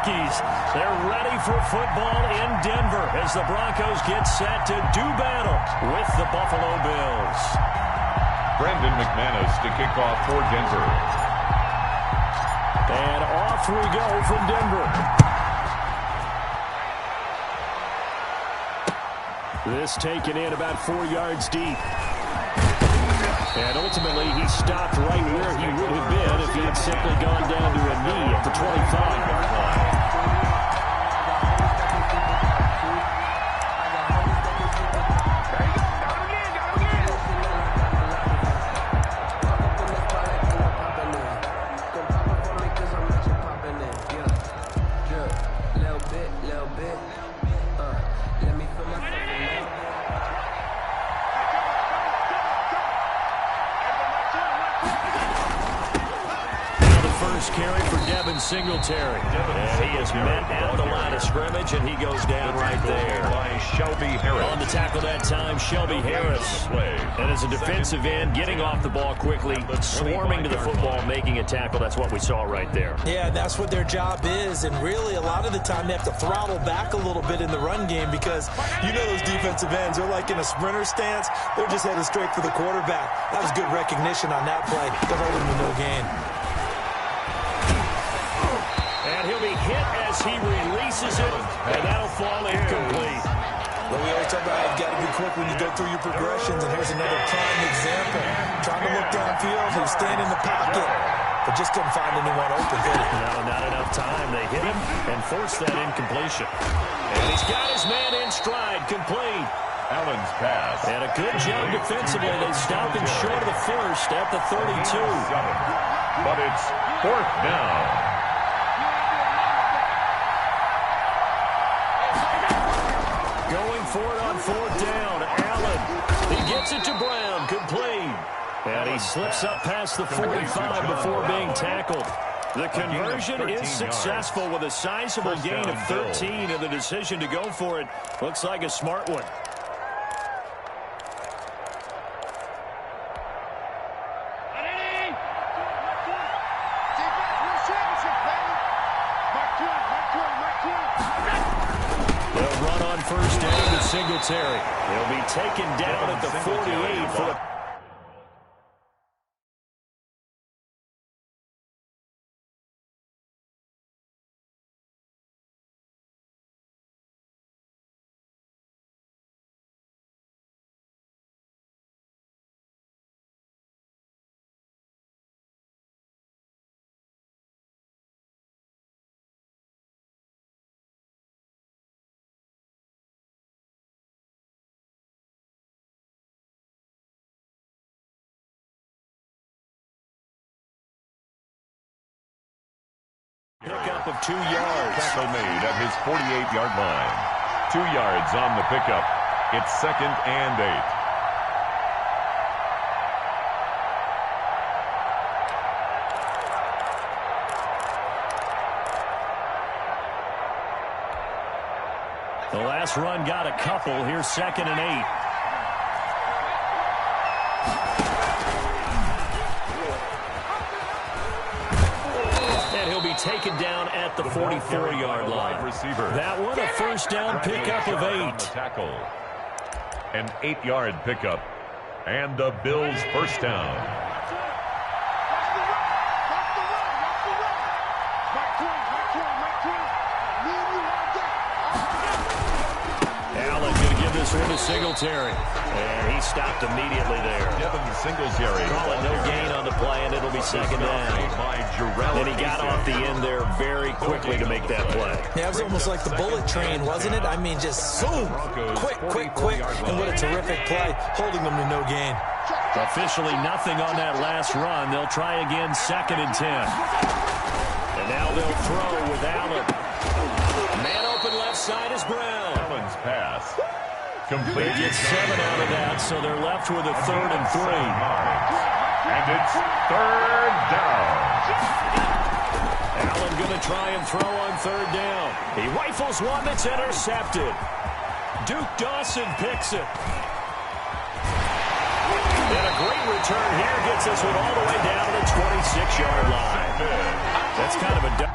Hokies. They're ready for football in Denver as the Broncos get set to do battle with the Buffalo Bills. Brandon McManus to kick off for Denver. And off we go from Denver. This taken in about 4 yards deep. And ultimately, he stopped right where he would have been if he had simply gone down to a knee at the 25. Carry for Devin Singletary. And he has met out the line of scrimmage, and he goes down right there. By Shelby Harris. On the tackle that time, Shelby Harris. And as a defensive end, getting off the ball quickly, swarming to the football, making a tackle. That's what we saw right there. Yeah, that's what their job is. And really, a lot of the time, they have to throttle back a little bit in the run game because you know those defensive ends, they're like in a sprinter stance. They're just headed straight for the quarterback. That was good recognition on that play to hold him to no gain. And he'll be hit as he releases it, and that'll fall incomplete. Well, we always talk about how you've got to be quick when you go through your progressions, and here's another prime example. Trying to look downfield, he was staying in the pocket, but just couldn't find anyone open. No, not enough time. They hit him and forced that incompletion. And he's got his man in stride, complete. Allen's pass. And a good job defensively. They stopped him short of the first at the 32. But it's fourth down. Going for it on fourth down. Allen, he gets it to Brown, complete. And he slips up past the 45 before being tackled. The conversion is successful with a sizable gain of 13, and the decision to go for it looks like a smart one. They'll run on first down to Singletary. He'll be taken down at the 48 for a... Pickup of 2 yards. Tackle made at his 48-yard line. 2 yards on the pickup. It's 2nd and 8. The last run got a couple. Here's 2nd and 8. Taken down at the 44-yard line. That one, a first down pickup of 8. Tackle. An 8-yard pickup. And the Bills' first down. Allen going to give this one to Singletary. And he stopped immediately there. Devin Singletary. Call it no gain on the play, and it'll be 2nd down. And he got off the end there very quickly to make that play. Yeah, it was almost like the bullet train, wasn't it? I mean, just zoom, quick, and what a terrific play, holding them to no gain. Officially nothing on that last run. They'll try again, 2nd and 10. And now they'll throw with Allen. Man open left side is Brown. Allen's pass. Complete. They get 7 out of that, so they're left with a 3rd and 3. And it's 3rd down. Allen going to try and throw on 3rd down. He rifles one that's intercepted. Duke Dawson picks it. And a great return here gets this one all the way down to the 26-yard line. That's kind of a...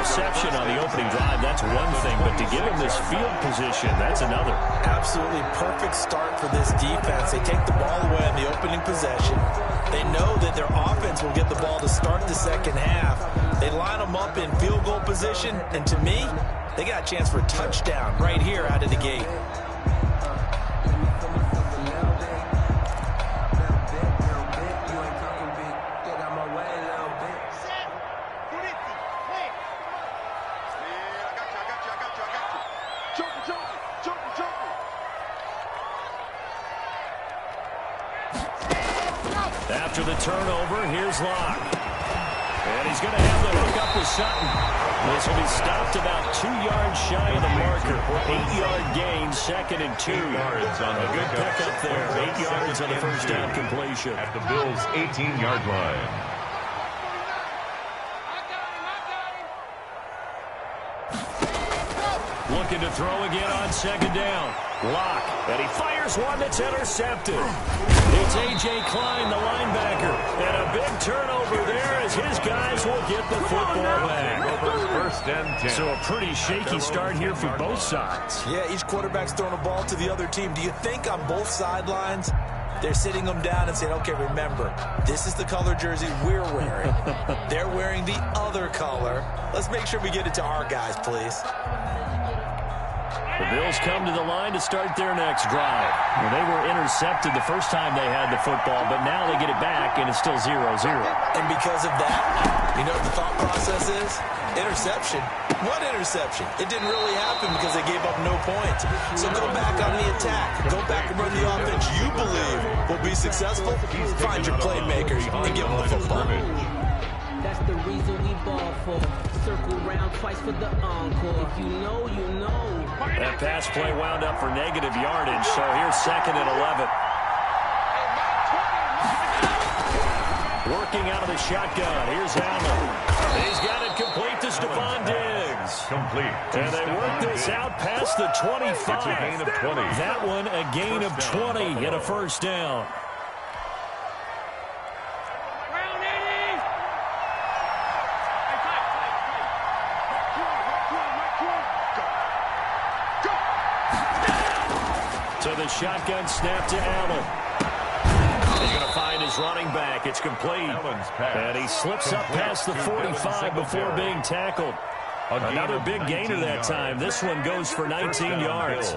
interception on the opening drive, that's one thing, but to give him this field position, that's another. Absolutely perfect start for this defense. They take the ball away on the opening possession. They know that their offense will get the ball to start the second half. They line them up in field goal position, and to me, they got a chance for a touchdown right here out of the gate. After the turnover, here's Locke. And he's going to have the hook up to Sutton. This will be stopped about 2 yards shy of the marker. 8-yard gain, 2nd and 2. 8 yards on the good pickup there. 8 yards on the first down completion. At the Bills' 18-yard line. Looking to throw again on 2nd down. Locke, and he fires one that's intercepted. It's A.J. Klein, the linebacker, and a big turnover there as his guys will get the football back. First and 10. So a pretty shaky start here for both sides. Yeah, each quarterback's throwing a ball to the other team. Do you think on both sidelines they're sitting them down and saying, okay, remember, this is the color jersey we're wearing. They're wearing the other color. Let's make sure we get it to our guys, please. The Bills come to the line to start their next drive. Well, they were intercepted the first time they had the football, but now they get it back, and it's still 0-0. And because of that, you know what the thought process is? Interception. What interception? It didn't really happen because they gave up no points. So go back on the attack. Go back and run the offense you believe will be successful. Find your playmakers and give them the football. That's the reason we ball for. Circle round twice for the encore. If you know, you know. That pass play wound up for negative yardage, so here's 2nd and 11. Working out of the shotgun. Here's Allen. He's got it complete to Stephon Diggs. Complete. And they work this out past the 25. It's a gain of 20. That one a gain of 20 and a first down. So the shotgun snap to Allen. He's going to find his running back. It's complete. And he slips up past the 45 before being tackled. Another big gainer that time. This one goes for 19 yards.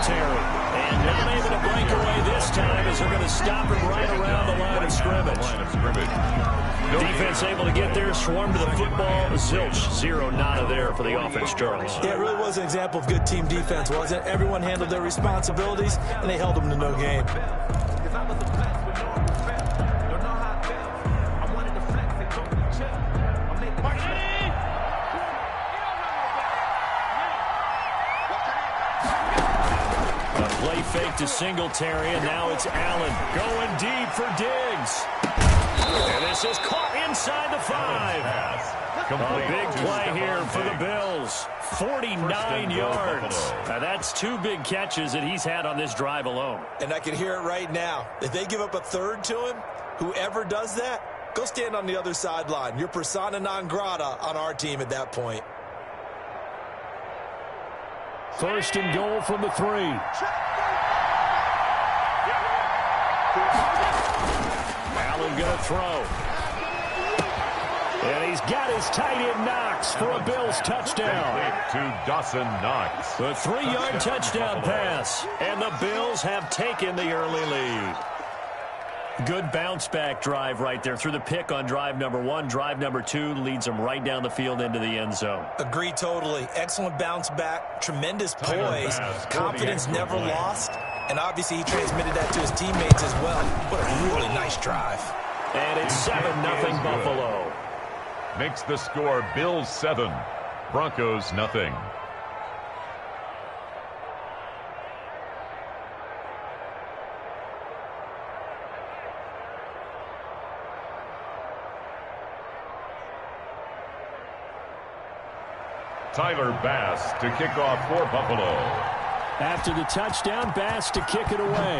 And not able to break away this time as they're going to stop him right around the line of scrimmage. Defense able to get there, swarm to the football. Zilch, 0 nada there for the offense, Charles. Yeah, it really was an example of good team defense, wasn't it? Everyone handled their responsibilities, and they held them to no gain. Play fake to Singletary, and now it's Allen going deep for Diggs. And this is caught inside the 5. A big play here for the Bills. 49 yards. Now that's 2 big catches that he's had on this drive alone. And I can hear it right now. If they give up a third to him, whoever does that, go stand on the other sideline. You're persona non grata on our team at that point. First and goal from the 3. Allen going to throw. And he's got his tight end Knox for a Bills touchdown. To Dawson Knox. The 3-yard touchdown pass. And the Bills have taken the early lead. Good bounce-back drive right there. Through the pick on drive number 1. Drive number 2 leads them right down the field into the end zone. Agree totally. Excellent bounce back. Tremendous poise. Confidence never lost. And obviously he transmitted that to his teammates as well. What a really nice drive. And it's 7-0 Buffalo. Makes the score Bills 7, Broncos 0. Tyler Bass to kick off for Buffalo. After the touchdown, Bass to kick it away.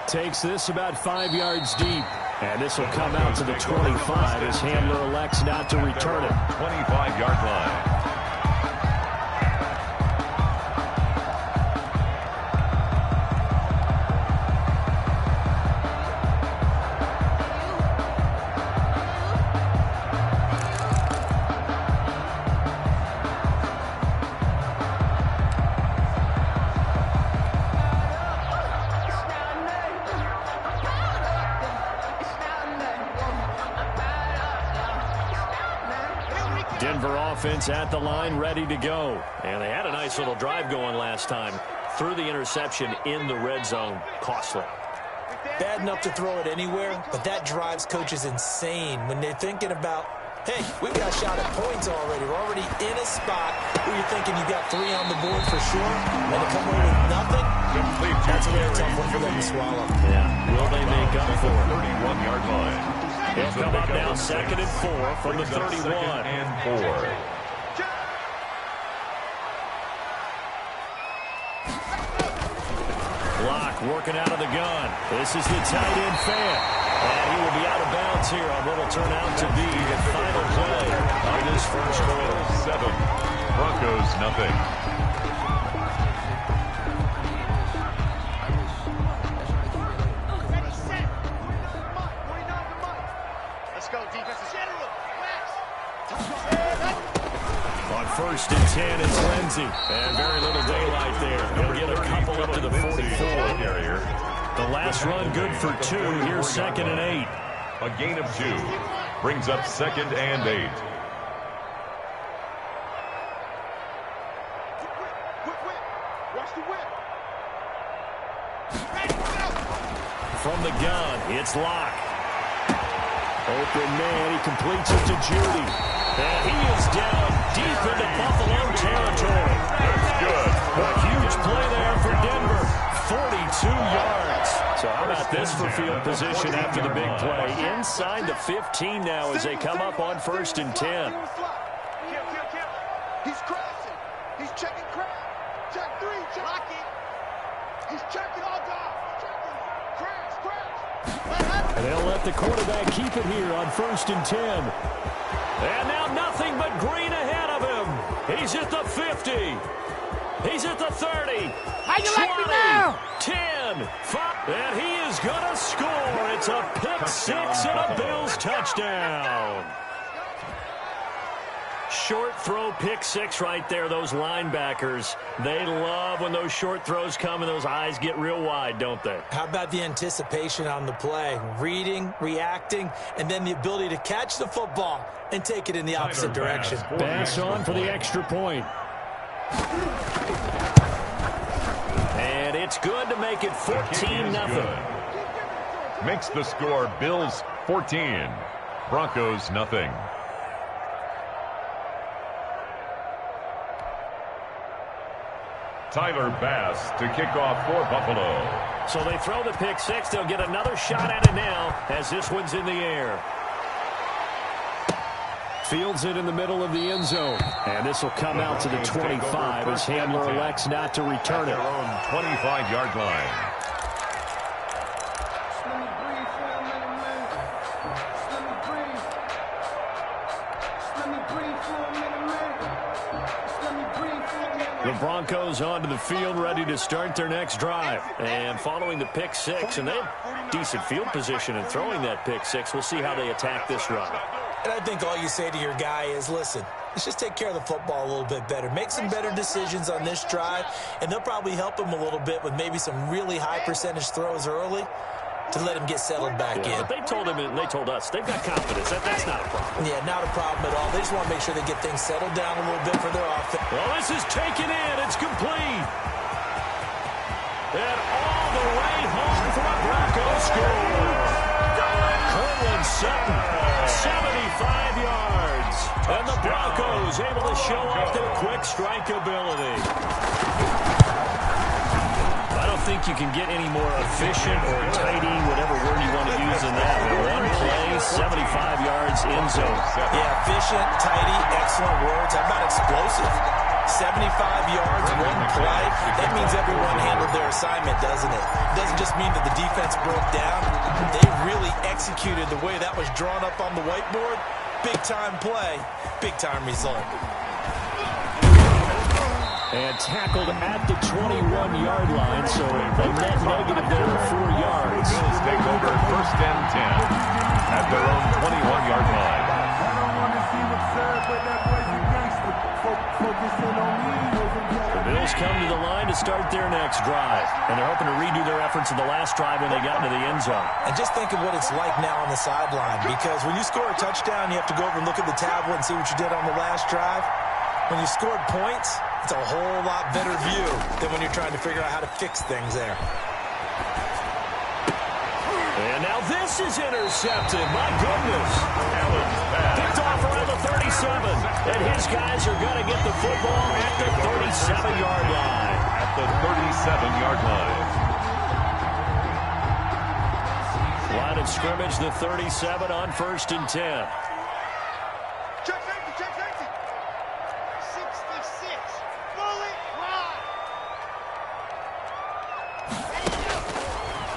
Takes this about 5 yards deep. And this will come out to the 25 as Handler elects not to return it. 25-yard line. Denver offense at the line, ready to go. And they had a nice little drive going last time. Threw the interception in the red zone. Costly. Bad enough to throw it anywhere, but that drives coaches insane when they're thinking about, hey, we've got a shot at points already. We're already in a spot where you're thinking you've got 3 on the board for sure, and to come away with nothing, that's a very tough one for them to swallow. Yeah, will they make up for it? 31-yard line. They'll come up now 2nd and 4 from the 31. 2nd and 4. Block working out of the gun. This is the tight end fan. And he will be out of bounds here on what will turn out to be the final play of this first quarter. 7. Broncos nothing. On 1st and 10, it's Lindsey. And very little daylight there. He'll get a couple up to the 44. The last run good for 2. Here's 2nd and 8. A gain of 2. Brings up 2nd and 8. From the gun, it's Locke. Open man, he completes it to Judy. And he is down deep into Buffalo territory. That's good. A huge play there for Denver. 42 yards. So how about this for field position after the big play? Inside the 15 now as they come up on 1st and 10. He's crossing. He's checking crowd. Check 3. Check it. He's checking all down. Checking. Crash. And they'll let the quarterback keep it here on 1st and 10. And now nothing but green ahead of him. He's at the 50. He's at the 30. How you 20, like me now? 10, 5. And he is going to score. It's a pick 6 and a Bills touchdown. Short throw, pick 6 right there. Those linebackers, they love when those short throws come and those eyes get real wide, don't they? How about the anticipation on the play? Reading, reacting, and then the ability to catch the football and take it in the opposite direction. Bass on for the extra point. And it's good to make it 14-0. Makes the score Bills 14. Broncos nothing. Tyler Bass to kick off for Buffalo. So they throw the pick 6. They'll get another shot at it now as this one's in the air. Fields it in the middle of the end zone. And this will come out to the 25 as Handler elects not to return it. Their own 25-yard line. The Broncos onto the field, ready to start their next drive. And following the pick 6, and they have decent field position in throwing that pick 6. We'll see how they attack this drive. And I think all you say to your guy is, listen, let's just take care of the football a little bit better. Make some better decisions on this drive, and they'll probably help him a little bit with maybe some really high percentage throws early to let him get settled back in. But they told him and they told us they've got confidence. That's not a problem. Yeah, not a problem at all. They just want to make sure they get things settled down a little bit for their offense. Well, this is taken in. It's complete. And all the way home for a Broncos score. Cortland Sutton, 75 yards. And the Broncos able to show off their quick strike ability. But a think you can get any more efficient or tidy, whatever word you want to use in that. One play, 75 yards in zone. Yeah, efficient, tidy, excellent words. How about explosive? 75 yards, one play. That means everyone handled their assignment, doesn't it? It doesn't just mean that the defense broke down. They really executed the way that was drawn up on the whiteboard. Big-time play, big-time result. And tackled at the 21-yard line, so a net negative there of 4 yards. Bills take over 1st and 10 at their own 21-yard line. The Bills come to the line to start their next drive, and they're hoping to redo their efforts in the last drive when they got into the end zone. And just think of what it's like now on the sideline, because when you score a touchdown, you have to go over and look at the tablet and see what you did on the last drive. When you scored points, it's a whole lot better view than when you're trying to figure out how to fix things there. And now this is intercepted. My goodness. Picked off around the 37. And his guys are going to get the football at the 37-yard line. At the 37-yard line. Line of scrimmage, the 37 on 1st and 10. Check safety, check safety. 66. Bullet ride.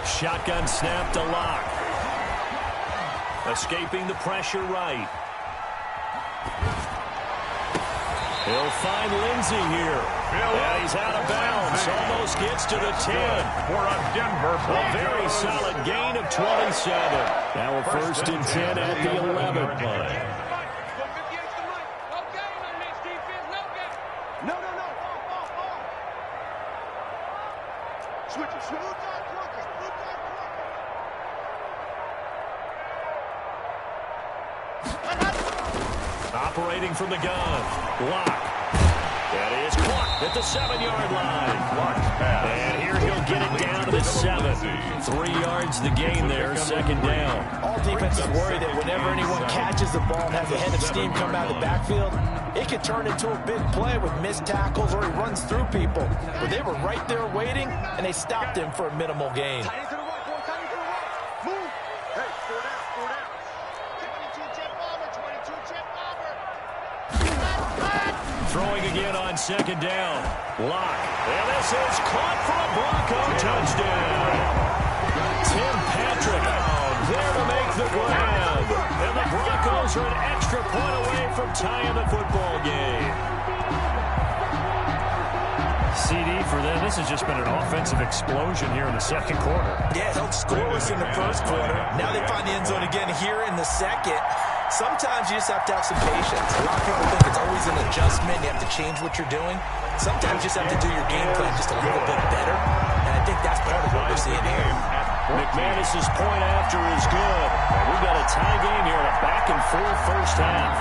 Shotgun snap to Lock. Escaping the pressure right. He'll find Lindsey here. And he's out of bounds. Almost gets to the 10. For a Denver A very solid gain of 27. Now a 1st and 10 at the 11th line. No. Ball. Switch it. Blue dot quarters. Operating from the gun. Lock. That is clocked at the 7-yard line. And here he'll get it down to the 7. 3 yards the gain there, 2nd down. All defenses worry that whenever anyone catches the ball and has a head of steam come out of the backfield, it could turn into a big play with missed tackles or he runs through people. But they were right there waiting, and they stopped him for a minimal gain. Tight into the right, boy. Tight into the right. Move. Hey, 4 down. 22 jet bomber. 22 jet bomber. Throwing again on 2nd down. Lock. And this is caught for a Bronco touchdown. Tim Patrick there to make the grab. And the Broncos are an extra point away from tying the football game. CD for them. This has just been an offensive explosion here in the 2nd quarter. Yeah, held scoreless in the 1st quarter. Now they find the end zone again here in the 2nd. Sometimes you just have to have some patience. A lot of people think it's always an adjustment. You have to change what you're doing. Sometimes you just have to do your game plan just a little bit better. And I think that's part of what we're seeing here. McManus's point after is good. And we've got a tie game here in a back-and-forth 1st half.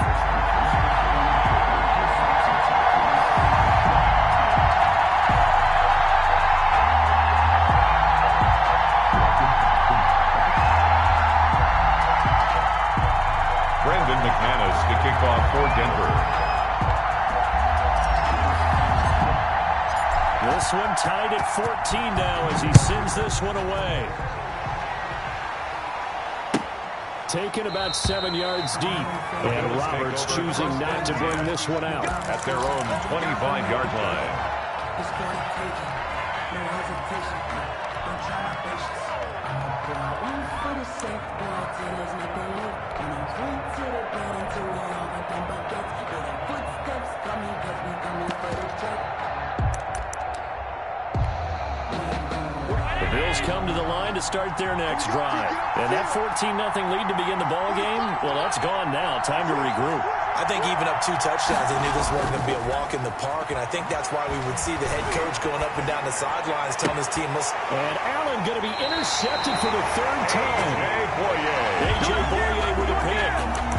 McManus to kick off for Denver. This one tied at 14 now as he sends this one away. Taken about 7 yards deep. And Roberts choosing not to bring this one out. At their own 25-yard line. The Bills come to the line to start their next drive. And that 14-0 lead to begin the ball game, well, that's gone now. Time to regroup. I think even up 2 touchdowns, they knew this wasn't going to be a walk in the park, and I think that's why we would see the head coach going up and down the sidelines telling his team, listen. And Allen going to be intercepted for the 3rd time. A.J. Boye with a pick.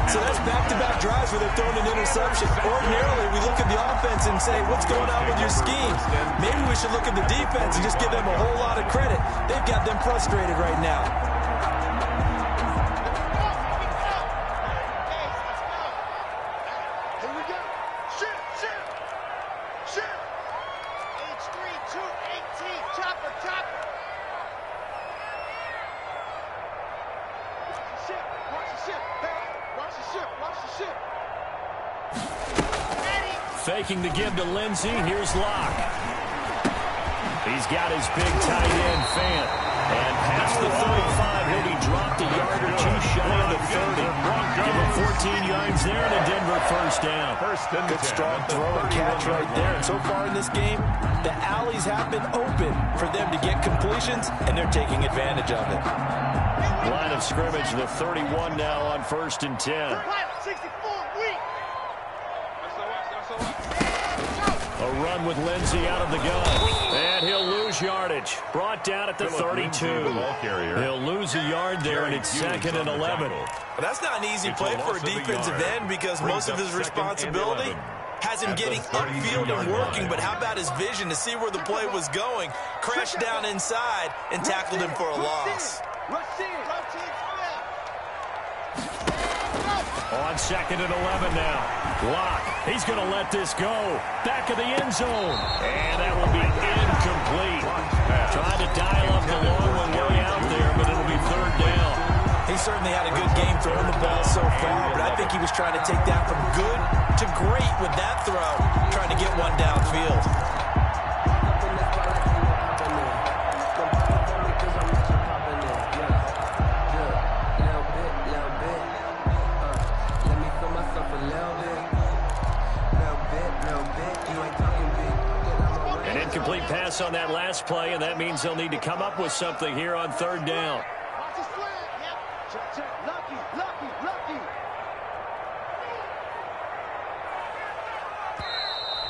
So that's back-to-back drives where they're throwing an interception. Ordinarily, we look at the offense and say, what's going on with your scheme? Maybe we should look at the defense and just give them a whole lot of credit. They've got them frustrated right now. Here we go. Shoot. H3, 218. Chopper. ship. Hey, watch the ship. Watch the ship. Faking the give to Lindsey. Here's Locke. He's got his big tight end, Fant. And past the 35, he'll be dropped a yard or two shy of the 30. Give him 14 yards there and a Denver first down. Good strong throw and catch right there. And so far in this game, the alleys have been open for them to get completions, and they're taking advantage of it. Line of scrimmage, the 31 now on 1st and 10. 64, weak. A run with Lindsey out of the gun. And he'll lose yardage. Brought down at the 32. He'll lose a yard there, and it's 2nd and 11. Well, that's not an easy play for a defensive end because most of his responsibility has him getting upfield and working. But how about his vision to see where the play was going? Crashed down inside and tackled him for a loss. On 2nd and 11 now. Locke, he's going to let this go. Back of the end zone. And that will be incomplete. Trying to dial up the long one way out there, but it'll be 3rd down. He certainly had a good game throwing the ball so far, but I think he was trying to take that from good to great with that throw, trying to get one downfield. Incomplete pass on that last play, and that means they'll need to come up with something here on 3rd down.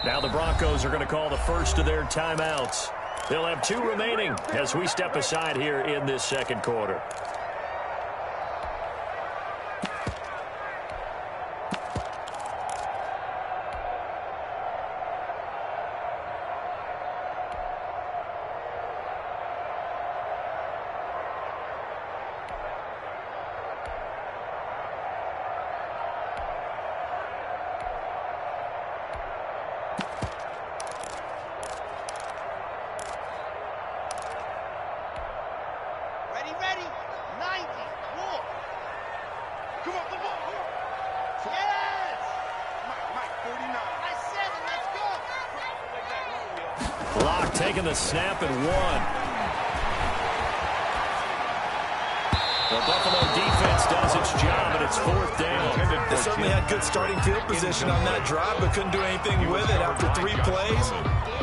Now the Broncos are going to call the first of their timeouts. They'll have 2 remaining as we step aside here in this 2nd quarter. Locke taking the snap and 1. The Buffalo defense does its job, and it's 4th down. They certainly had good starting field position on that drive, but couldn't do anything with it after 3 plays.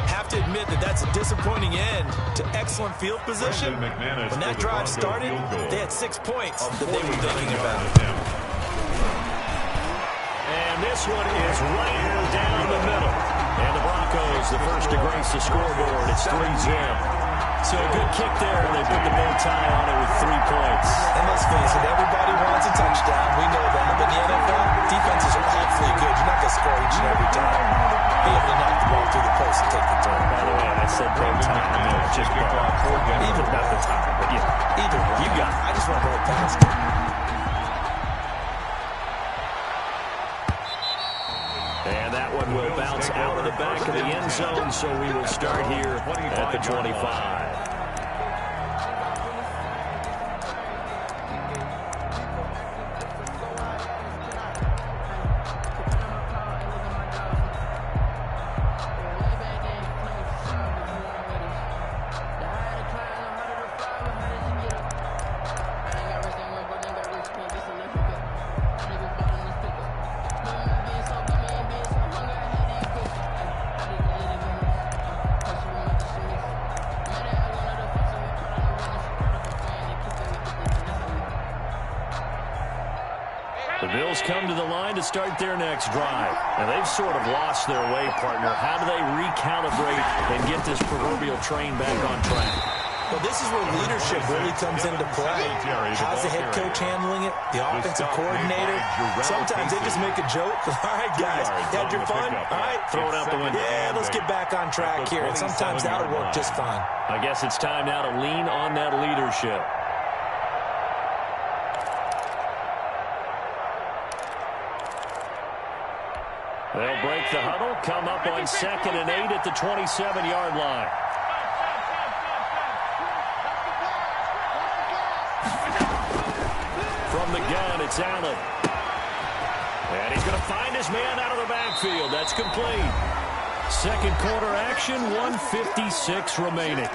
Have to admit that that's a disappointing end to excellent field position. When that drive started, they had 6 points that they were thinking about. And this one is right down the middle. And the Broncos, the first to grace the scoreboard. It's 3-0. So a good kick there, and they put the bow tie on it with 3 points. And let's face it, everybody wants a touchdown. We know that. But the NFL, defenses are awfully good. You're not going to score each and every time. Be able to knock the ball through the post and take the turn. By the way, I said bow tie. I mean, just even not the tie. But yeah, either way. You got it. I just want to roll past it. And that one will bounce out of the back of the end zone, so we will start here at the 25. The Bills come to the line to start their next drive. And they've sort of lost their way, partner. How do they recalibrate and get this proverbial train back on track? Well, this is where leadership really comes into play. How's the head coach handling it? The offensive coordinator? Sometimes they just make a joke. All right, guys, you had your fun? All right, throw it out the window. Yeah, let's get back on track here. And sometimes that'll work just fine. I guess it's time now to lean on that leadership. They'll break the huddle, come up on 2nd and 8 at the 27-yard line. From the gun, it's Allen. And he's going to find his man out of the backfield. That's complete. Second quarter action, 1:56 remaining.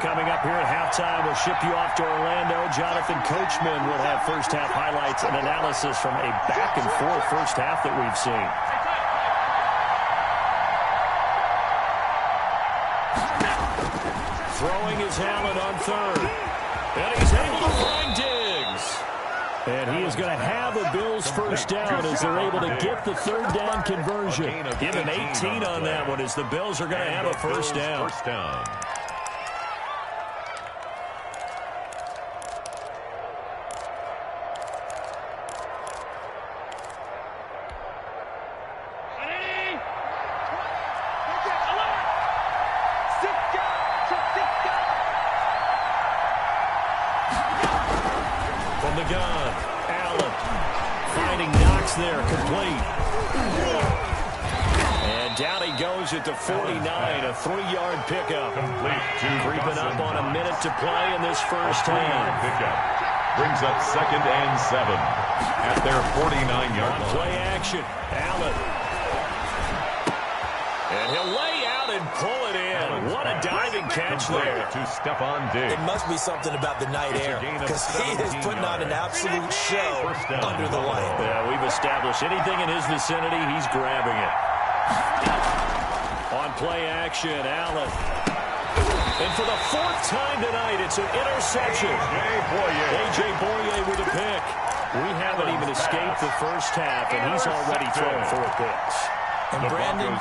Coming up here at halftime, we'll ship you off to Orlando. Jonathan Coachman will have first-half highlights and analysis from a back-and-forth first half that we've seen. Throwing is Allen on third. And he's able to find Diggs. And he is going to have the Bills first down as they're able to get the third down conversion. Give him 18 on that one as the Bills are going to have a first down. From the gun, Allen finding Knox there, complete. And down he goes at the 49, a 3-yard pickup. Creeping up on a minute to play in this first half. Brings up 2nd and 7 at their 49-yard line. Play action, Allen. And he'll lay out and pull it in. What a diving catch there. To Stephon Diggs. It must be something about the night air, because he is putting on an absolute show under the light. Yeah, we've established anything in his vicinity, he's grabbing it. On play action, Allen. And for the 4th time tonight, it's an interception. A.J. Boye with a pick. We haven't even escaped the first half, and he's already thrown 4 picks. And Brandon,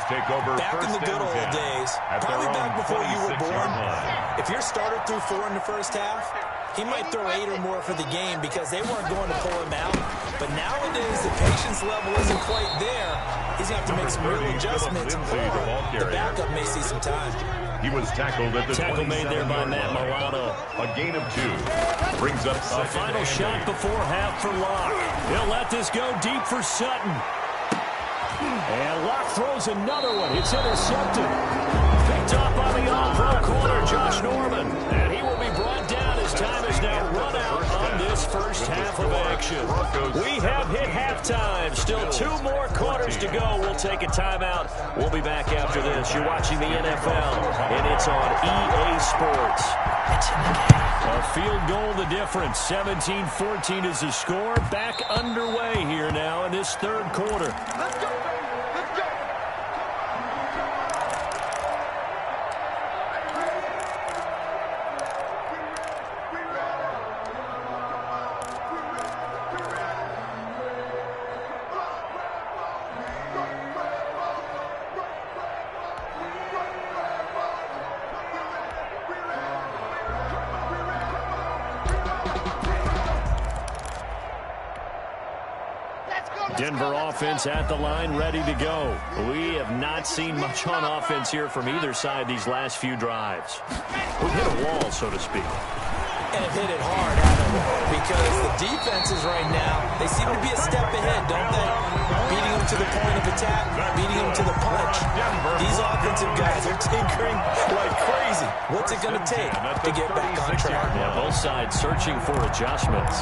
back in the good old days, probably back before you were born, if your starter threw 4 in the first half, he might throw 8 or more for the game because they weren't going to pull him out. But nowadays, the patience level isn't quite there. He's going to have to make some real adjustments, or the backup may see some time. He was tackled at the tackle made there by Matt Milano. A gain of 2. Brings up a final shot before half for Locke. He'll let this go deep for Sutton. And Locke throws another one. It's intercepted. Picked up on the all-pro corner, Josh Norman. And he will be brought down as time is now run out on this first half of action. We have hit halftime. Still 2 more quarters to go. We'll take a timeout. We'll be back after this. You're watching the NFL, and it's on EA Sports. It's in the game. A field goal the difference. 17-14 is the score. Back underway here now in this third quarter. Let's go, baby. Let's go. Denver offense at the line, ready to go. We have not seen much on offense here from either side these last few drives. We've hit a wall, so to speak. And have hit it hard, haven't we? Because the defenses right now, they seem to be a step ahead, don't they? Beating them to the point of attack, beating them to the punch. These offensive guys are tinkering like crazy. What's it going to take to get back on track? Yeah, both sides searching for adjustments.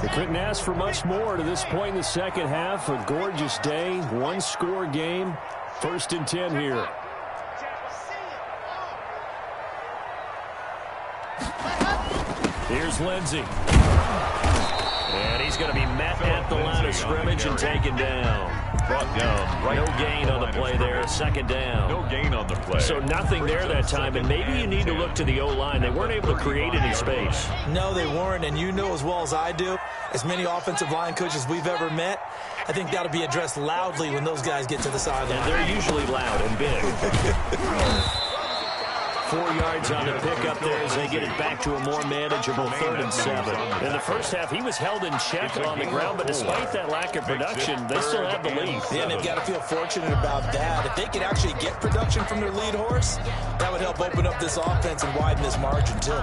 They couldn't ask for much more to this point in the second half. A gorgeous day, 1-score game. 1st and 10 here. Here's Lindsey. And he's going to be met at the line of scrimmage and taken down. Brought down. Right. No gain on the play there. 2nd down. No gain on the play. So nothing there that time, and maybe you need to look to the O-line. They weren't able to create any space. No, they weren't, and you know as well as I do, as many offensive line coaches we've ever met, I think that'll be addressed loudly when those guys get to the sideline. And they're usually loud and big. 4 yards on the pickup there as they get it back to a more manageable 3rd and 7. In the first half, he was held in check on the ground, but despite that lack of production, they still have the lead. Yeah, and they've got to feel fortunate about that. If they could actually get production from their lead horse, that would help open up this offense and widen this margin, too.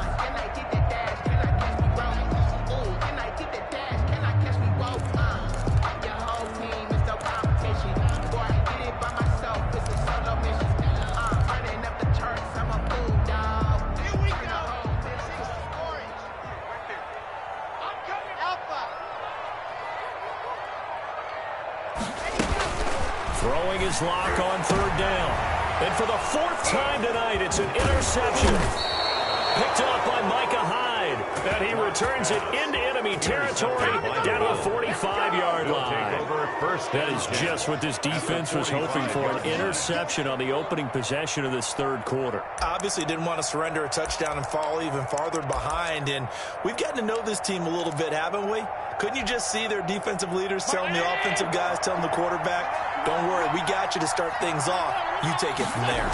Throwing his lock on 3rd down. And for the 4th time tonight, it's an interception. Picked up by Micah Hyde. And he returns it into enemy territory down to the 45-yard line. That is just what this defense was hoping for, an interception on the opening possession of this 3rd quarter. Obviously didn't want to surrender a touchdown and fall even farther behind. And we've gotten to know this team a little bit, haven't we? Couldn't you just see their defensive leaders telling the offensive guys, telling the quarterback, don't worry, we got you to start things off. You take it from there.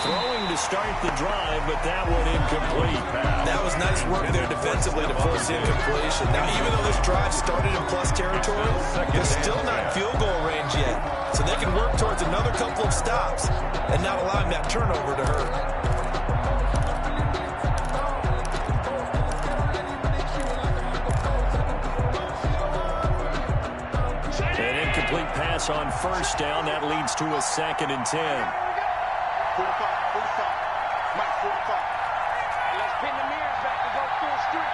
Throwing to start the drive, but that one incomplete. That was nice work there defensively to force incompletion. Now, even though this drive started in plus territory, they're still not in field goal range yet. So they can work towards another couple of stops and not allowing that turnover to hurt. Pass on 1st down. That leads to a 2nd and 10. 45, 45. Mike, 45. Let's pin the mirrors back to go full street.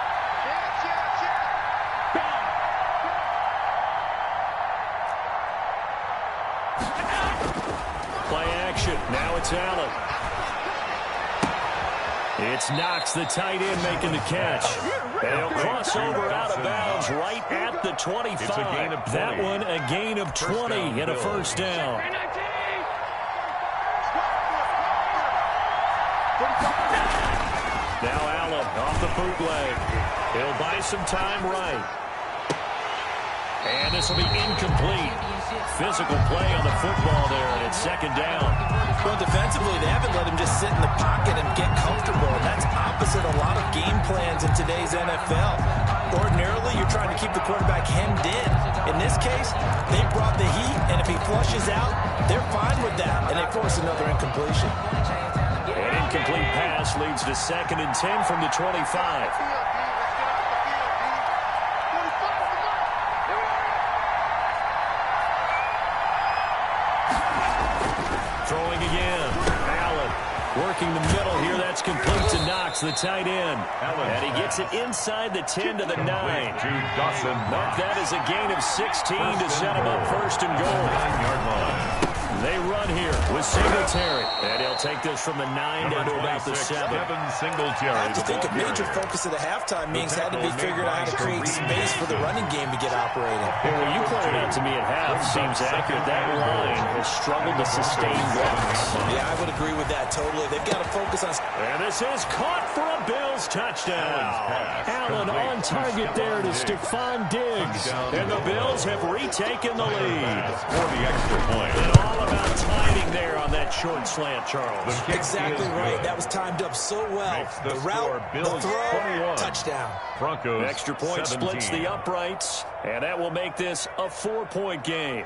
Play action. Now it's Allen. It's Knox, the tight end, making the catch. And he'll cross over out of bounds right at the 25. That one a gain of 20 and a 1st down. Now Allen off the bootleg. He'll buy some time right. And this will be incomplete. Physical play on the football there, and it's 2nd down. Well, defensively, they haven't let him just sit in the pocket and get comfortable, and that's opposite a lot of game plans in today's NFL. Ordinarily, you're trying to keep the quarterback hemmed in. In this case, they brought the heat, and if he flushes out, they're fine with that, and they force another incompletion. An incomplete pass leads to 2nd and 10 from the 25. Throwing again. Allen working the middle here. That's complete to Knox, the tight end. And he gets it inside the 10 to the 9. Mark that as a gain of 16 to set him up 1st and goal. 9-yard line. They run here with Singletary. And he'll take this from the 9 down to about the 7. Singletary. I just think a major focus of the halftime meetings had to be figuring out how to create space for the running game to get operating. Well, what you pointed out to me at half seems accurate. That line has struggled to sustain blocks. Yeah, I would agree with that totally. They've got to focus on... And this is caught for a Bills touchdown. Allen on target there to Stephon Diggs. And the Bills have retaken the lead. For the extra point. And all about timing there on that short slant, Charles. Exactly right. That was timed up so well. The route, the throw, touchdown. Broncos Extra point 17. splits the uprights, and that will make this a 4-point game.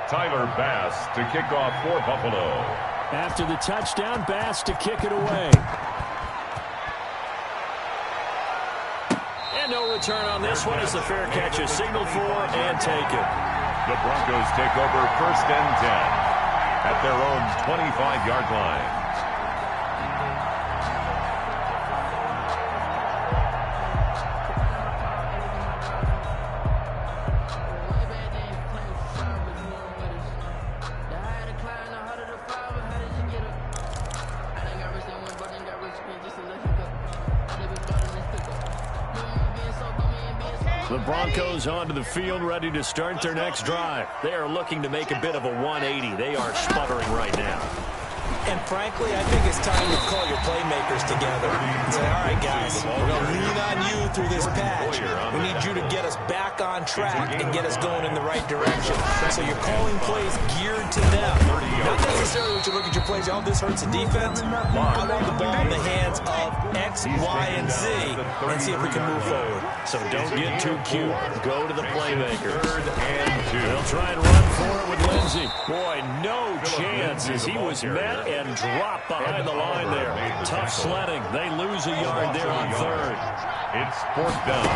Tyler Bass to kick off for Buffalo. After the touchdown, Bass to kick it away. And no return on this one as the fair catch is signaled for and taken. The Broncos take over 1st and 10 at their own 25-yard line. The Broncos onto the field, ready to start their next drive. They are looking to make a bit of a 180. They are sputtering right now. And frankly, I think it's time to call your playmakers together and say, all right, guys, we're going to lean on you through this patch. We need you to get us back on track and get us going in the right direction. So you're calling plays geared to them. Not necessarily what you look at your plays, oh, this hurts the defense. I want the ball in the hands of X, Y, and Z and see if we can move forward. So don't get too cute. Go to the playmakers. They'll try and run for it with Lindsey. Boy, no chance as he was met and dropped behind the line there. Tough sledding. They lose a yard there on third. It's fourth down.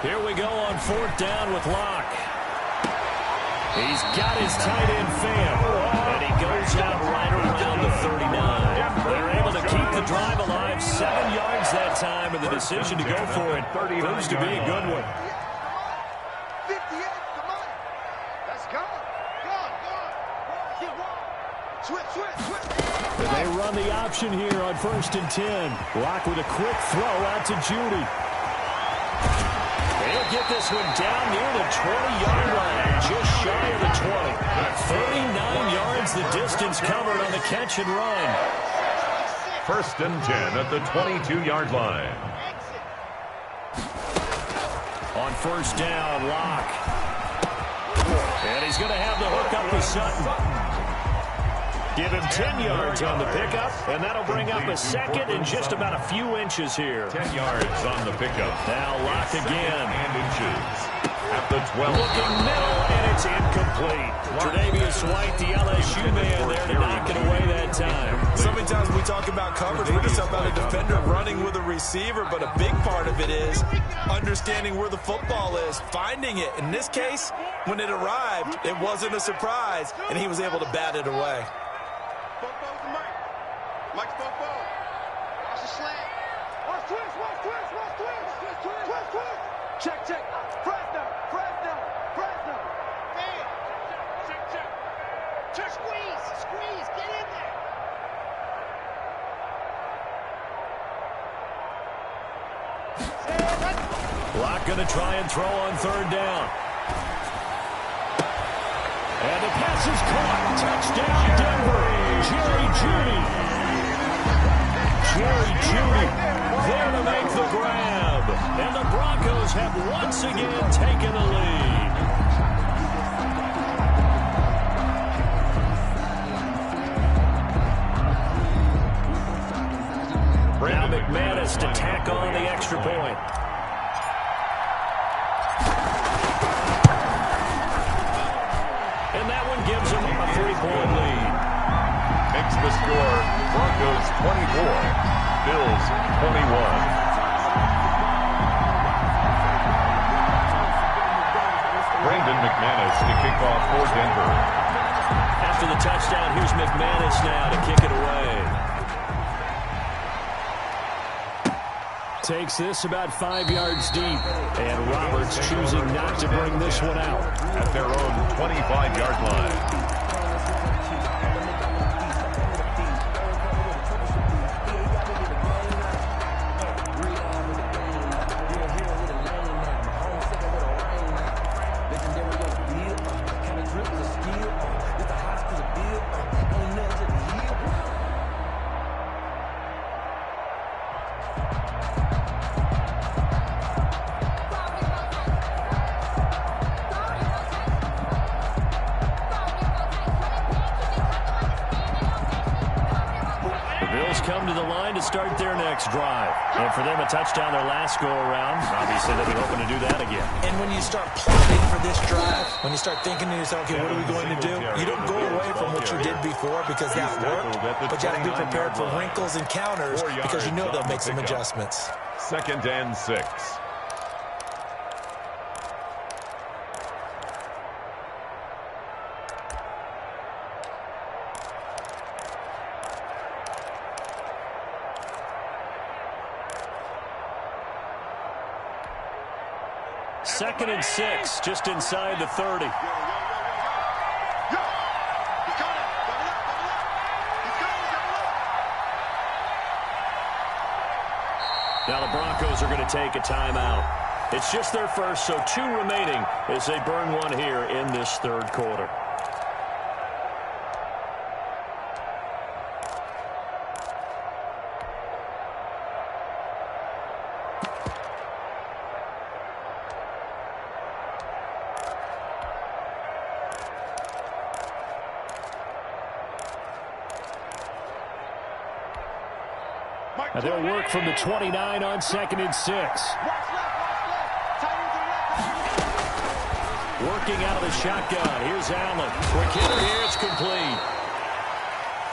Here we go on fourth down with Locke. He's got his tight end fam, and he goes out right around the 39. They're able to keep the drive alive. 7 yards that time, and the decision to go for it proves to be a good one. 58, come on. Let's go. Go on. Get one. Switch. And they run the option here on 1st and 10. Locke with a quick throw out to Judy. He'll get this one down near the 20-yard line, just shy of the 20. 39 yards the distance covered on the catch and run. 1st and 10 at the 22-yard line. On 1st down, Locke. And he's going to have the hook up with Sutton. Give him 10 yards on the pickup, and that'll bring up a second and just about a few inches here. 10 yards on the pickup. Now Locke again. And inches at the 12. Looking middle, and it's incomplete. Tre'Davious White, the LSU man there to knock it away that time. So many times we talk about coverage, we're just talking about a defender running with a receiver, but a big part of it is understanding where the football is, finding it. In this case, when it arrived, it wasn't a surprise, and he was able to bat it away. Mike's Bobo. Watch the slant. Watch twist. Check. Fresno. Man. Check. Squeeze. Get in there. Locke going to try and throw on 3rd down. And the pass is caught. Touchdown, Denver. Jerry Judy there to make the grab. And the Broncos have once again taken the lead. Now McManus to tack on the extra point. And that one gives them a 3-point lead. Makes the score Broncos 24, Bills 21. Brandon McManus to kick off for Denver. After the touchdown, here's McManus now to kick it away. Takes this about 5 yards deep. And Roberts choosing not to bring this one out. At their own 25-yard line. Come to the line to start their next drive. And for them, a touchdown their last go-around. Obviously, they'll be hoping to do that again. And when you start plotting for this drive, when you start thinking to yourself, okay, what are we going to do? You don't go away from what you did before because that worked, but you have to be prepared for wrinkles and counters because you know they'll make some adjustments. 2nd and 6. Second and 6, just inside the 30. Now the Broncos are going to take a timeout. It's just their first, so 2 remaining as they burn one here in this 3rd quarter. And they'll work from the 29 on 2nd and 6. Working out of the shotgun. Here's Allen. Quick hitter here. It's complete.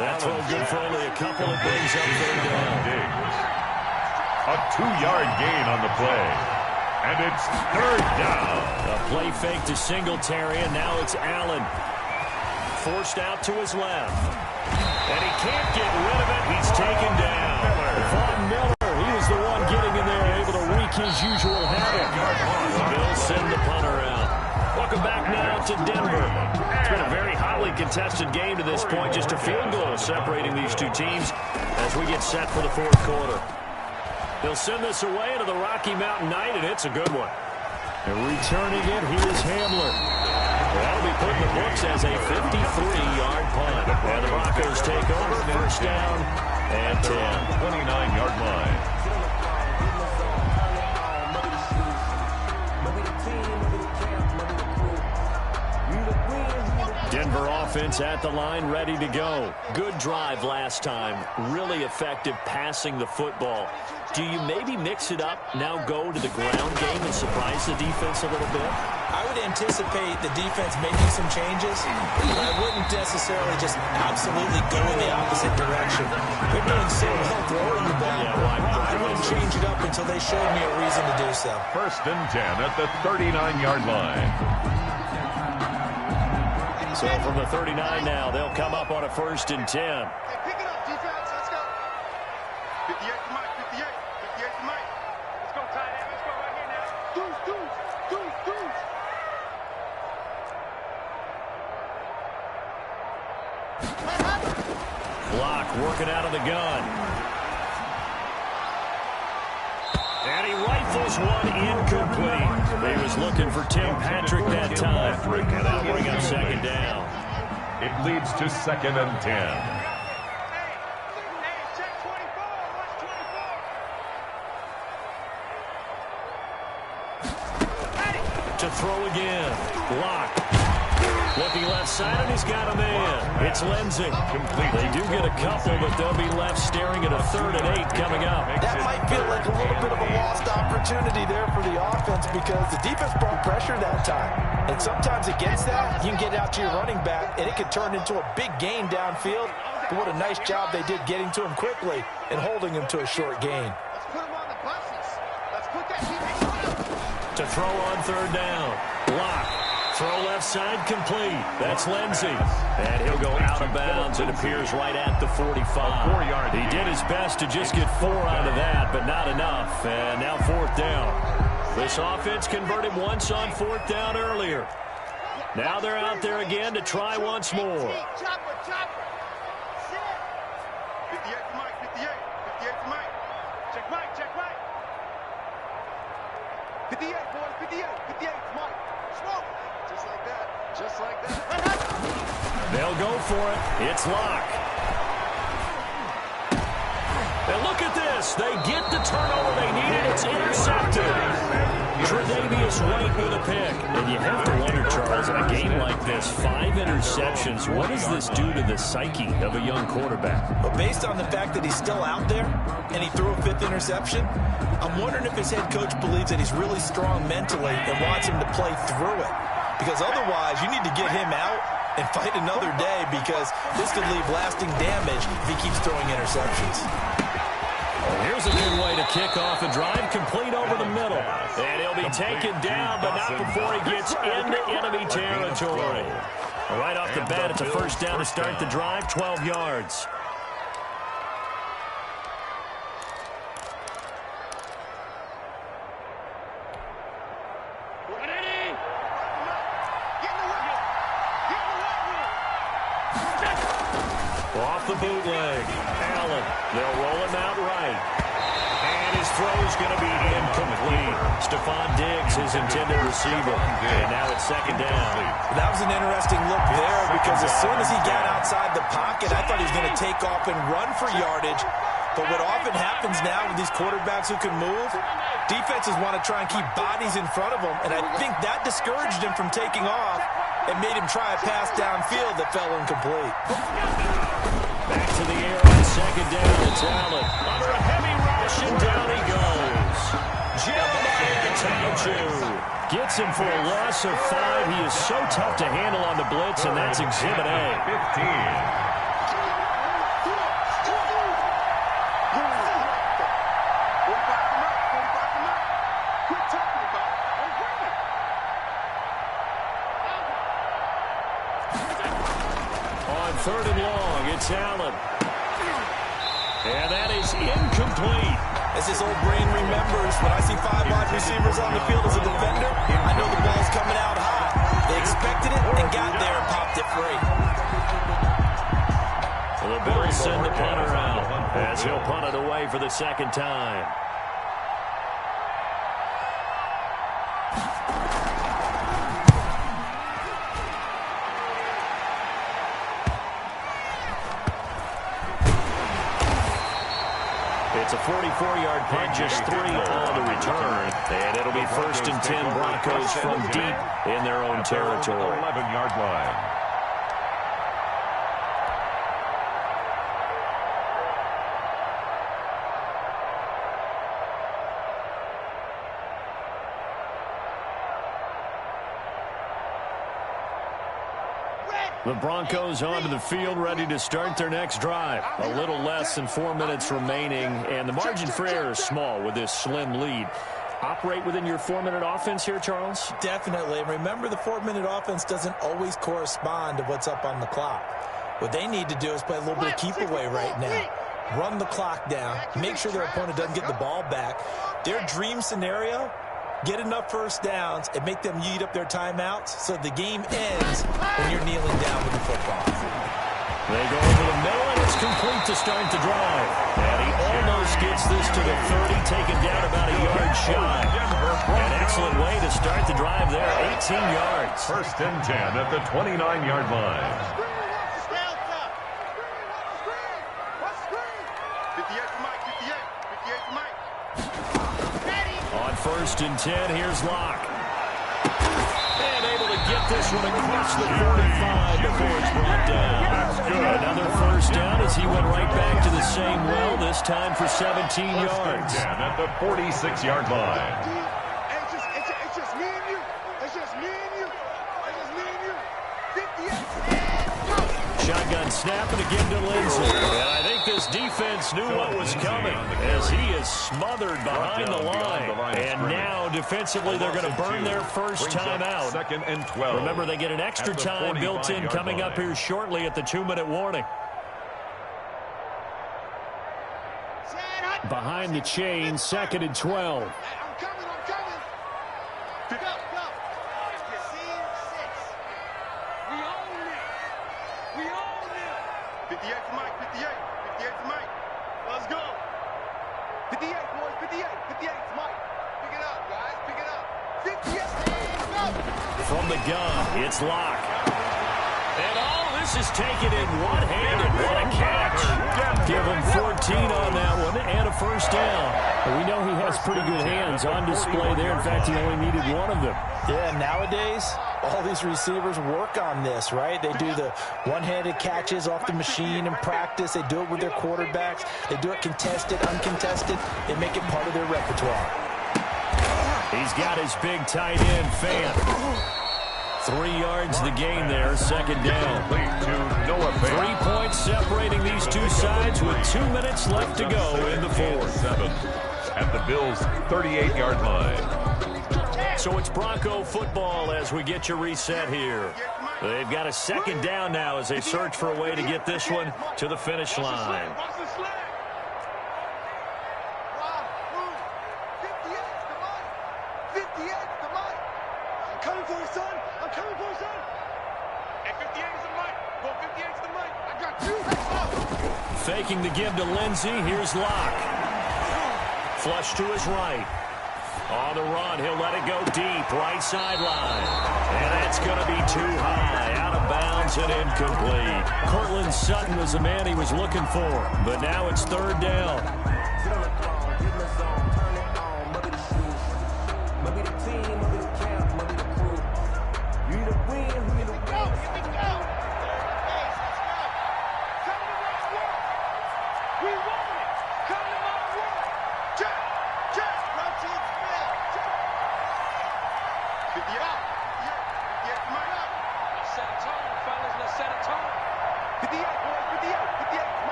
That throw good for only a couple. It brings up 3rd down. A 2-yard gain on the play. And it's 3rd down. A play fake to Singletary, and now it's Allen. Forced out to his left. And he can't get rid of it. He's taken down. Von Miller, he was the one getting in there, able to wreak his usual havoc. They'll send the punter out. Welcome back now to Denver. It's been a very hotly contested game to this point. Just a field goal separating these two teams as we get set for the 4th quarter. They'll send this away into the Rocky Mountain Night, and it's a good one. And returning it, here's Hamler. That'll be put in the books as a 53-yard punt. And the Broncos take over, 1st down and 10. 29-yard line. Denver offense at the line, ready to go. Good drive last time. Really effective passing the football. Do you maybe mix it up, now go to the ground game and surprise the defense a little bit? I would anticipate the defense making some changes, but I wouldn't necessarily just absolutely go in the opposite direction. They're doing so well throwing the ball. I wouldn't change it up until they showed me a reason to do so. 1st and 10 at the 39-yard line. So from the 39 now, they'll come up on a 1st and 10. Hey, pick it up, defense. Let's go. 58 to Mike. 58 to Mike. Let's go, tight end. Let's go right here now. Deuce. Block working out of the gun. And he rifles one incomplete. He was looking for Tim Patrick that time. And that'll bring up 2nd down. It leads to 2nd and 10. Hey, check 24. Watch 24. To throw again. Block. Looking left side, and he's got a man. It's Lindsey. Complete. They do get a couple, but they'll be left staring at a 3rd and 8 coming up. That might feel like a little bit of a lost opportunity there for the offense because the defense brought pressure that time. And sometimes against that, you can get out to your running back, and it can turn into a big gain downfield. But what a nice job they did getting to him quickly and holding him to a short gain. Let's put him on the buses. Let's put that team. To throw on 3rd down. Block. Throw left side complete. That's Lindsey. And he'll go out of bounds. It appears right at the 45. He did his best to just get 4 out of that, but not enough. And now 4th down. This offense converted once on 4th down earlier. Now they're out there again to try once more. Chopper. 58 to Mike. 58 to Mike. Check Mike. 58, boys. 58 to Mike. Smoke. Just like that. They'll go for it. It's Locke. And look at this. They get the turnover they needed. It's intercepted. Tre'Davious White with a pick. And you have to wonder, Charles, in a game like this, 5 interceptions, what does this do to the psyche of a young quarterback? But based on the fact that he's still out there and he threw a 5th interception, I'm wondering if his head coach believes that he's really strong mentally and wants him to play through it. Because otherwise, you need to get him out and fight another day because this could leave lasting damage if he keeps throwing interceptions. Well, here's a good way to kick off a drive, complete over the middle. And he'll be taken down, but not before he gets into enemy territory. Right off the bat, it's a 1st down to start the drive, 12 yards. Off the bootleg. Allen. They'll roll him out right. And his throw's going to be incomplete. Stephon Diggs, his intended receiver. And now it's 2nd down. That was an interesting look there because as soon as he got outside the pocket, I thought he was going to take off and run for yardage. But what often happens now with these quarterbacks who can move, defenses want to try and keep bodies in front of them. And I think that discouraged him from taking off and made him try a pass downfield that fell incomplete. Back to the air on 2nd down. It's Allen under a heavy rush, and down he goes. Jeremiah Tauchu gets him for a loss of 5. He is so tough to handle on the blitz, and that's Exhibit A. 15. Third and long, it's Allen. And that is incomplete. As his old brain remembers, when I see 5 wide receivers on the field as a defender, I know the ball's coming out hot. They expected it and got there and popped it free. Well, the Bills send the punter out as he'll punt it away for the second time. It's a 44-yard punt, just 3 on the return. And it'll be 1st and 10 Broncos from deep in their own territory. 11-yard line. The Broncos onto the field, ready to start their next drive. A little less than 4 minutes remaining, and the margin for error is small with this slim lead. Operate within your 4-minute offense here, Charles? Definitely. Remember, the 4-minute offense doesn't always correspond to what's up on the clock. What they need to do is play a little bit of keep away right now. Run the clock down. Make sure their opponent doesn't get the ball back. Their dream scenario, get enough first downs and make them eat up their timeouts so the game ends when you're kneeling down with the football. They go over the middle, and it's complete to start the drive. And he almost gets this to the 30, taken down about a yard shy. An excellent way to start the drive there, 18 yards. 1st and 10 at the 29-yard line. 58 to Mike, 58 to Mike. On 1st and 10, here's Locke. And able to get this one across the 45 before it's brought down. That's good. Another 1st down as he went right back to the same well, this time for 17 yards. 1st and 10 at the 46-yard line. It's just me and you. It's just me and you. It's just me and you. 58. Shotgun snap and again to Lindsey. And I think this defense knew what was coming as he is smothered behind the line. And now defensively they're going to burn their first time out. 2nd and 12. Remember, they get an extra time built in coming up here shortly at the 2-minute warning. Behind the chain, 2nd and 12. I'm coming. Go. You see? 6. We own it. 58 to Mike, 58 to Mike. Let's go. 58, boys, 58 to Mike. Pick it up, guys, pick it up. 58, go. From the gun, it's Locke. And all this is taken in one-handed. What a catch. Give him 14 on that one and a 1st down. We know he has pretty good hands on display there. In fact, he only needed one of them. Yeah, nowadays, all these receivers work on this, right? They do the one-handed catches off the machine in practice. They do it with their quarterbacks. They do it contested, uncontested. They make it part of their repertoire. He's got his big tight end, Fant. 3 yards the gain there, 2nd down. 3 points separating these two sides with 2 minutes left to go in the 4th. 7 at the Bills' 38-yard line. So it's Bronco football as we get you reset here. They've got a 2nd down now as they search for a way to get this one to the finish line. Faking the give to Lindsey. Here's Locke. Flush to his right. On the run, he'll let it go deep. Right sideline. And that's going to be too high. Out of bounds and incomplete. Cortland Sutton was the man he was looking for. But now it's 3rd down.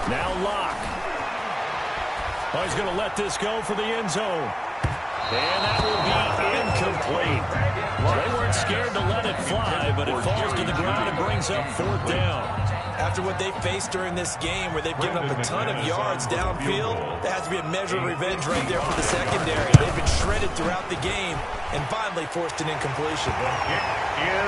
Now Locke. Oh, he's going to let this go for the end zone. And that will be incomplete. They weren't scared to let it fly, but it falls to the ground and brings up 4th down. After what they faced during this game where they've given up a ton of yards downfield, there has to be a measure of revenge right there for the secondary. They've been shredded throughout the game and finally forced an incompletion.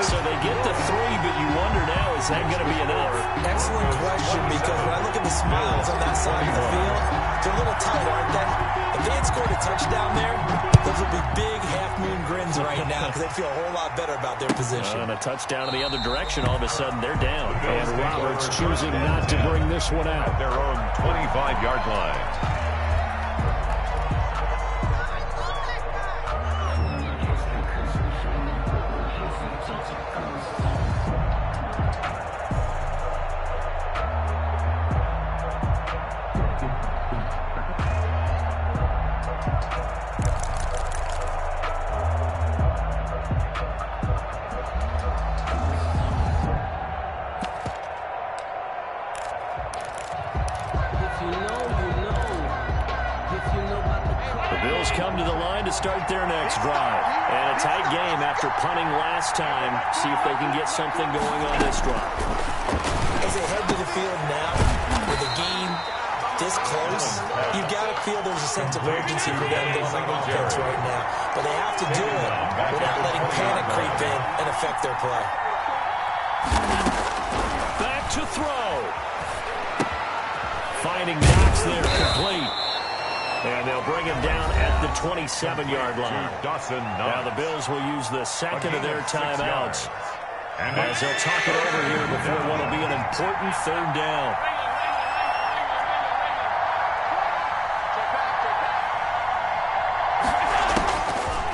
So they get the 3, but you wonder now, is that going to be enough? Excellent question, because when I look at the smiles on that side of the field, they're a little tight, aren't they? If they had scored a touchdown there, those would be big half-moon grins right now because they feel a whole lot better about their position. And a touchdown in the other direction, all of a sudden they're down. And Roberts choosing not to bring this one out. Their own 25-yard line. Start their next drive. And a tight game after punting last time. See if they can get something going on this drive. As they head to the field now, with the game this close, you've got to feel there's a sense of urgency for them going on offense right now. But they have to do it without letting panic creep in and affect their play. Back to throw. Finding Knox there, complete. And they'll bring him down at the 27-yard line. Now the Bills will use the second of their timeouts as they'll talk it over here before what will be an important 3rd down.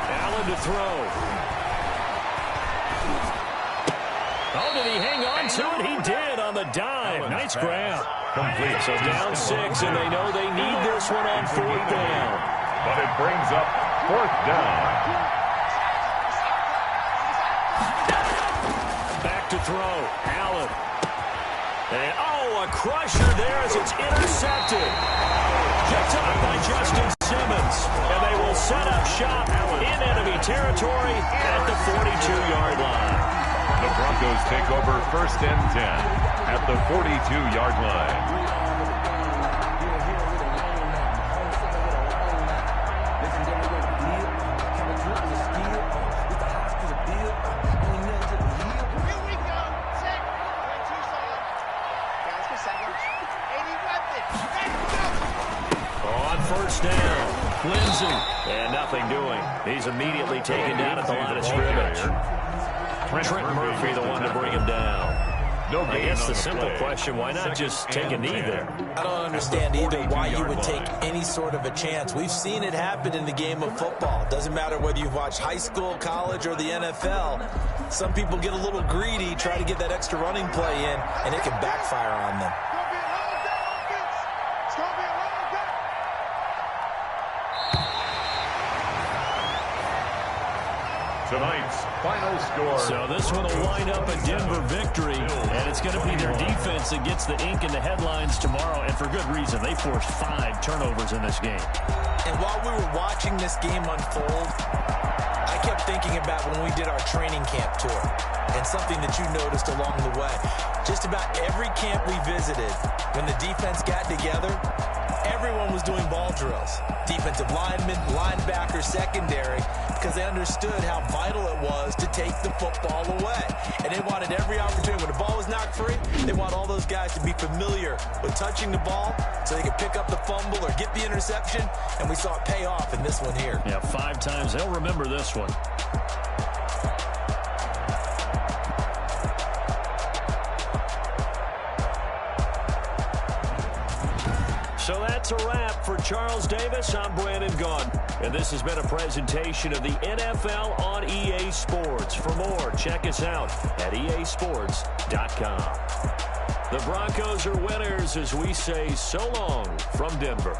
Allen to throw. Oh, did he hang on to it? He did on the dive. Nice grab. Complete. So down 6, and they know they need this one on 4th down. But it brings up 4th down. Back to throw. Allen. And, a crusher there as it's intercepted. Picked up by Justin Simmons. And they will set up shop in enemy territory at the 42-yard line. The Broncos take over 1st and 10 at the 42-yard line. On 1st down, Lindsey. And nothing doing. He's immediately taken down at the line of scrimmage. Trent Murphy, the one to bring him down. I guess the simple question, why not just take a knee there? I don't understand either why you would take any sort of a chance. We've seen it happen in the game of football. Doesn't matter whether you've watched high school, college, or the NFL. Some people get a little greedy, try to get that extra running play in, and it can backfire on them. Tonight's final score. So this one will wind up a Denver victory, and it's going to be their defense that gets the ink in the headlines tomorrow, and for good reason. They forced 5 turnovers in this game. And while we were watching this game unfold, I kept thinking about when we did our training camp tour and something that you noticed along the way. Just about every camp we visited, when the defense got together, everyone was doing ball drills. Defensive linemen, linebackers, secondary, because they understood how vital it was to take the football away. And they wanted every opportunity. When the ball was knocked free, they want all those guys to be familiar with touching the ball so they could pick up the fumble or get the interception. And we saw it pay off in this one here. Yeah, 5 times. They'll remember this one. So that's a wrap for Charles Davis. I'm Brandon Gaudin, and this has been a presentation of the NFL on EA Sports. For more, check us out at easports.com. The Broncos are winners as we say so long from Denver.